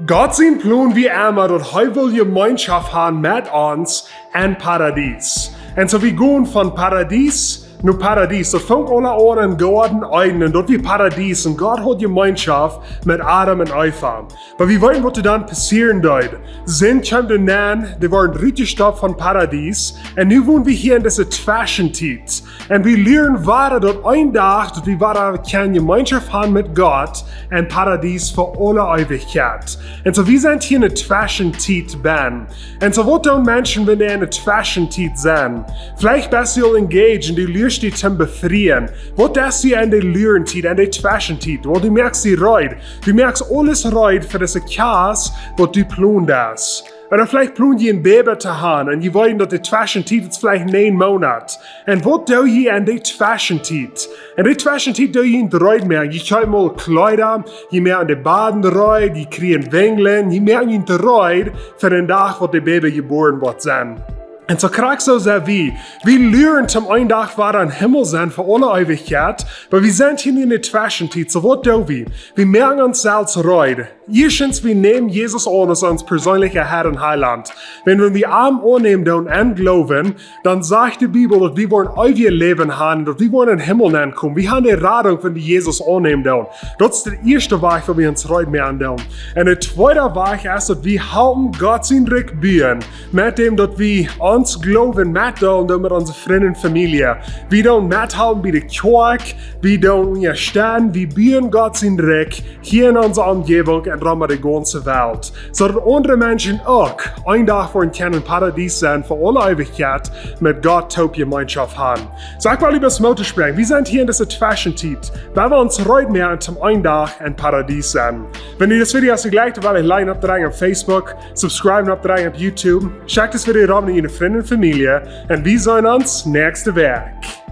Gott sein Plan wie immer, dass er will Gemeinschaft haben mit uns in Paradies. Und so wir gehen von Paradies nu Paradies. Das fängt alle an in Garten Eden und dort wie Paradies. Und Gott hat Gemeinschaft mit Adam und Eva. Aber wir wollen, was dann passieren dort. Sind kommt in Nähen, die waren richtig Stopp von Paradies. Und nu wohnen wir hier in dieser Zwischenzeit. Und wir lernen weiter dort ein Tag, dass wir weiter keine Gemeinschaft haben mit Gott in Paradies für alle Ewigkeit. Und so wir sind hier in der Zwischenzeit ben. Und so was tun Menschen, wenn die in der Zwischenzeit sind? Vielleicht bist du engaged und du lernst dich zum Befreien. Was ist dir in der Lernzeit, in der Zwischenzeit? Wo du merkst die Reut. Du merkst alles Reut für das Chaos, was du planst. Oder vielleicht planen je ein Baby zu haben und je wollen, dass die Zwischenzeit jetzt vielleicht 9 Monate. Und was tue je in der Zwischenzeit? In der Zwischenzeit tue je ein Reut mehr. Je kauft mal Kleider, je mehr an den Baden Reut, je kriegen Wingeln, je mehr ein Reut für den Tag, wo das Baby geboren wird sein. Und so kriegst du so wie, wir lernen zum einen Tag weiter im Himmel sein für alle Ewigkeit, aber wir sind hier in der Zwischenzeit, so was tun wir? Wir merken uns selbst reut. Erstens, wir nehmen Jesus an als uns persönlicher Herr und Heiland. Wenn wir Arm annehmen und glauben, dann sagt die Bibel, dass wir wollen euer Leben haben, dass wir wollen in den Himmel ankommen. Wir haben die Rettung, wenn wir Jesus annehmen. Das ist der erste Weg, wo wir uns reut mehr tun. Und der zweite Weg ist, dass wir halten Gott sein Rückbühren, mit dem, dass wir uns glauben, mit unserer Freunde und Familie. Wir tun mithalten bei der Kirche, wir tun unterstehen, wir bühren Gott sein Reck hier in unserer Umgebung und Raum der ganzen Welt. So dass andere Menschen auch ein Tag vor ein Paradies sein, für alle Ewigkeit mit Gott Gemeinschaft haben. So ich will über das Motto sprechen. Wir sind hier in dieser Zwischenzeit, weil wir uns heute mehr zum einen Tag in Paradies sein. Wenn ihr das Video hast, gleich, dann will ich like abdrängen auf Facebook, subscribe abdrängen auf YouTube, checkt das Video raus mit Ihren Freunden und Familie und wir sehen uns nächste Woche.